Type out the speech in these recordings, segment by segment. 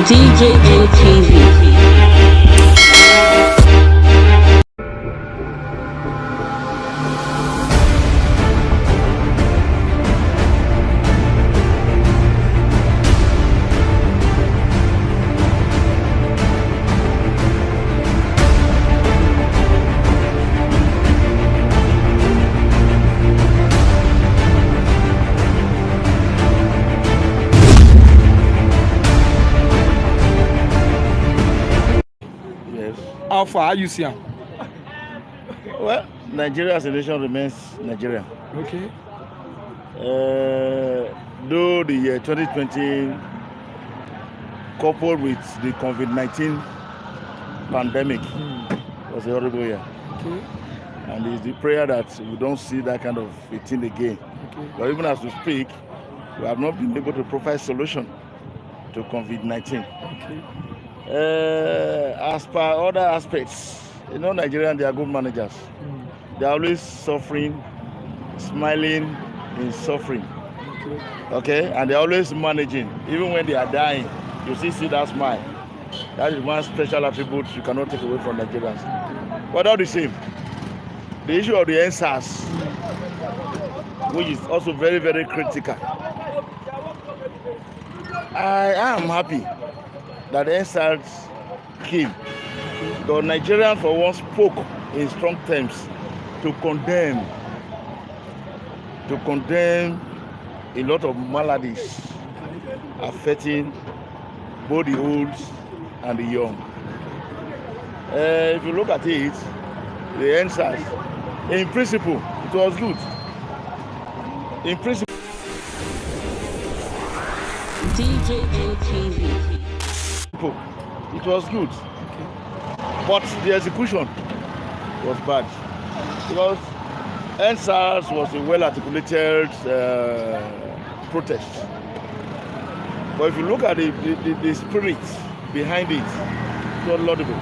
DJM TV. How far are you see him? Well, Nigeria as a nation remains Nigeria. Okay. Though the year 2020, coupled with the COVID-19 pandemic, was a horrible year. Okay. And it's the prayer that we don't see that kind of a thing again. Okay. But even as we speak, we have not been able to provide solution to COVID-19. Okay. As per other aspects, you know, Nigerians, they are good managers. They are always suffering, smiling in suffering. Okay, and they're always managing. Even when they are dying, you still see that smile. That is one special attribute you cannot take away from Nigerians. But all the same, the issue of the NSAS, which is also very, very critical. I am happy that the NSAS came. The Nigerians for once spoke in strong terms to condemn a lot of maladies affecting both the old and the young. If you look at it, the NSAS, in principle, it was good. In principle, DJM TV. it was good. But the execution was bad. Because NSAS was a well-articulated protest. But if you look at the spirit behind it, it was laudable.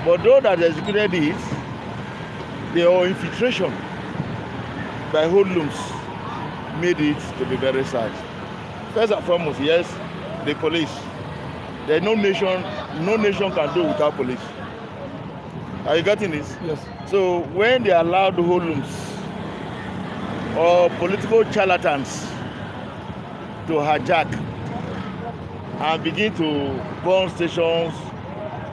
But those that executed it, their infiltration by hoodlums made it to be very sad. First and foremost, yes, the police. There's no nation can do without police. Are you getting this? Yes. So when they allow the hoodlums or political charlatans to hijack and begin to burn stations,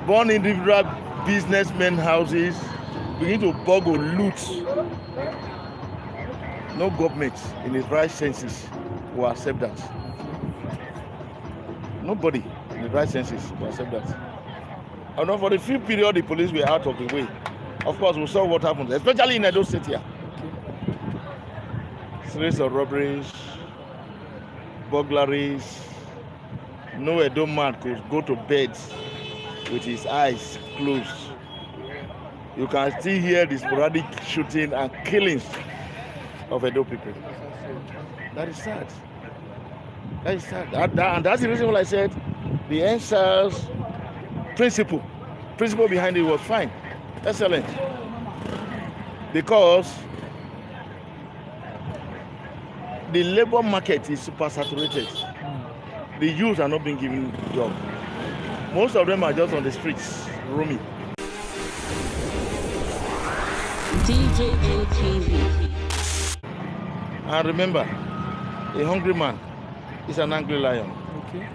burn individual businessmen houses, begin to bug or loot, no government in its right senses will accept that. Nobody in the right senses will accept that. And for the few period the police were out of the way, of course we saw what happened, especially in Edo State here. Series of robberies, burglaries. No Edo man could go to bed with his eyes closed. You can still hear the sporadic shooting and killings of Edo people. That is sad. That is sad. And that's the reason why I said the NSAS principle behind it was fine. Excellent. Because the labor market is super saturated. The youth are not being given jobs. Most of them are just on the streets, roaming. DJM TV. And remember, a hungry man is an angry lion. Okay.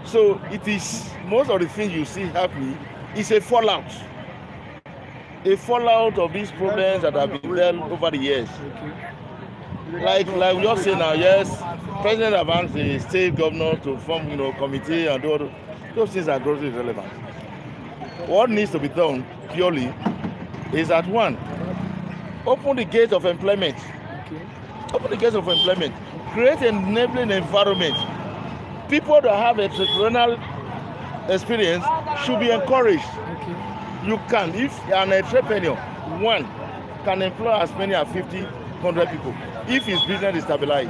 So it is, most of the things you see happening is a fallout. A fallout of these problems that have been there over the years. Like we just say now, yes, President advanced the state governor to form, committee and do those things are grossly irrelevant. What needs to be done purely is that one, open the gate of employment. Open the gates of employment. Create an enabling environment. People that have entrepreneurial experience should be encouraged. Okay. You can, if an entrepreneur, one, can employ as many as 50, 100 people, if his business is stabilized.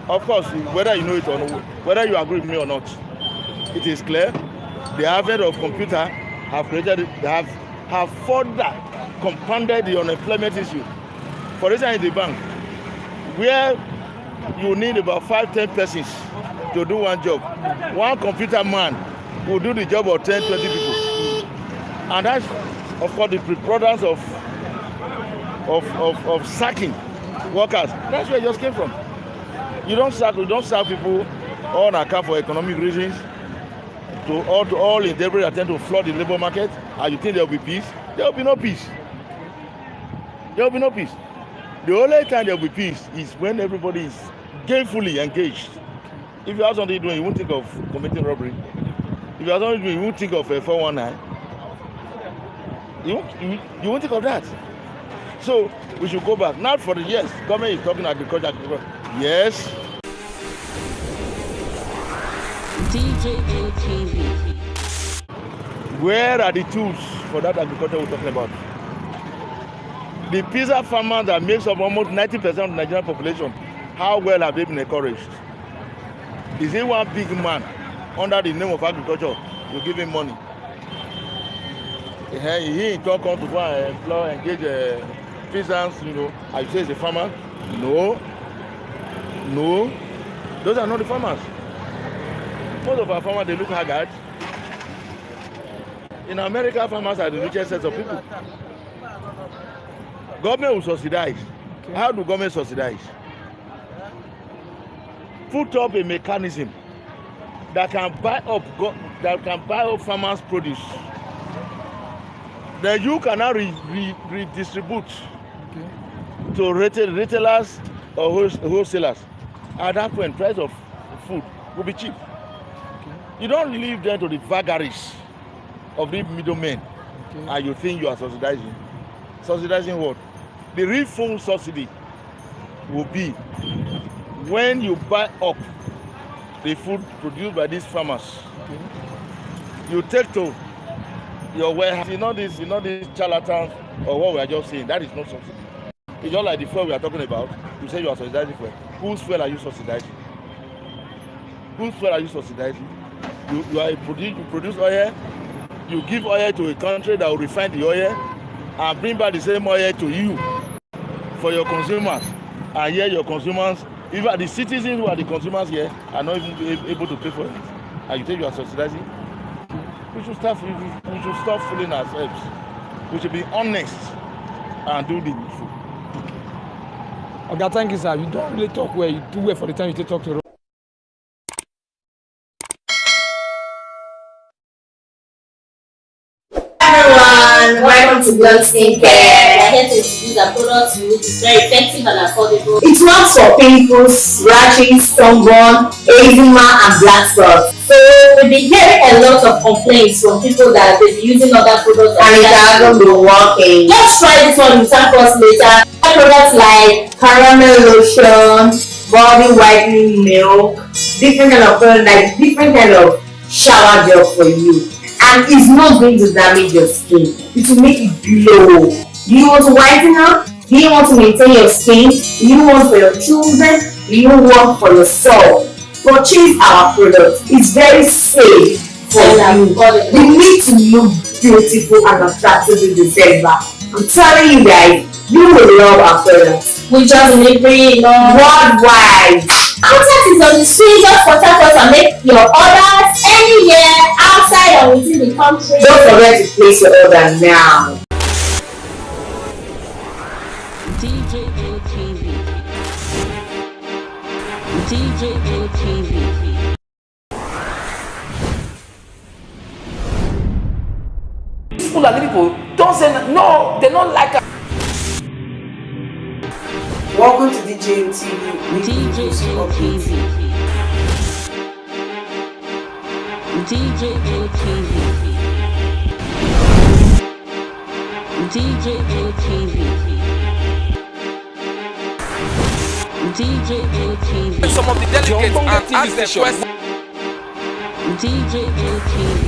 Of course, whether you know it or not, whether you agree with me or not, it is clear. The advent of computer have further compounded the unemployment issue. For instance, in the bank, where you need about 5-10 persons to do one job. One computer man will do the job of 10, 20 people. And that's, of course, the preponderance of sacking workers. That's where it just came from. You don't sack people on account for economic reasons, to all in deliberate attempt to flood the labor market, and you think there will be peace. There will be no peace. There will be no peace. The only time there will be peace is when everybody is gainfully engaged. If you have something doing, you won't think of committing robbery. If you have something doing, you won't think of 419. You won't think of that. So we should go back. Not for the yes. Government is talking agriculture. Yes. DJM TV. Where are the tools for that agriculture we're talking about? The pizza farmer that makes up almost 90% of the Nigerian population, how well have they been encouraged? Is he one big man under the name of agriculture to give him money? He in turn comes to go and employ, engage peasants, as you say, is a farmer? No. Those are not the farmers. Most of our farmers, they look haggard. In America, farmers are the richest set of people. Government will subsidize. Okay. How do government subsidize? Put up a mechanism that can buy up farmers' produce. Then you can now redistribute to retailers or wholesalers. At that point, price of food will be cheap. Okay. You don't leave them to the vagaries of the middlemen, and you think you are subsidizing. Subsidizing what? The real full subsidy will be when you buy up the food produced by these farmers. You take to your warehouse. You know this charlatans or what we are just saying. That is not subsidy. It's just like the fuel we are talking about. You say you are subsidizing fuel. Whose fuel are you subsidizing? Whose fuel are you subsidizing? You produce oil. You give oil to a country that will refine the oil and bring back the same oil to you for your consumers. And here your consumers, even the citizens who are the consumers here, are not even able to pay for it. And you think you are subsidizing? We should stop fooling ourselves. We should be honest and do the needful. Okay, thank you, sir. You don't really talk well. You do well for the time you talk to. Welcome to Blood Skincare. We are here to introduce a product which is very effective and affordable. It works for pimples, rashes, sunburn, eczema, and black spots. So we've been hearing a lot of complaints from people that they've been using other products and it hasn't been working. Just try this one, you thank us later. Products like caramel lotion, body whitening milk, different kind of product, like different kind of shower gel for you. And it's not going to damage your skin. It will make it glow. Do you want to whiten up? Do you want to maintain your skin? Do you want for your children? Do you want for yourself? Purchase our product. It's very safe for you. You need to look beautiful and attractive in December. I'm telling you guys, you will love our products. We just delivery worldwide. Outside is on the screen. Just contact us and make your orders anywhere outside or within the country. Don't forget to place your order now. DJM TV. DJM TV. People and people don't say no, they don't like us. Welcome to DJM TV. DJM TV. DJM TV. DJM TV. DJM TV. Some of the delegates and ask the question. DJM TV.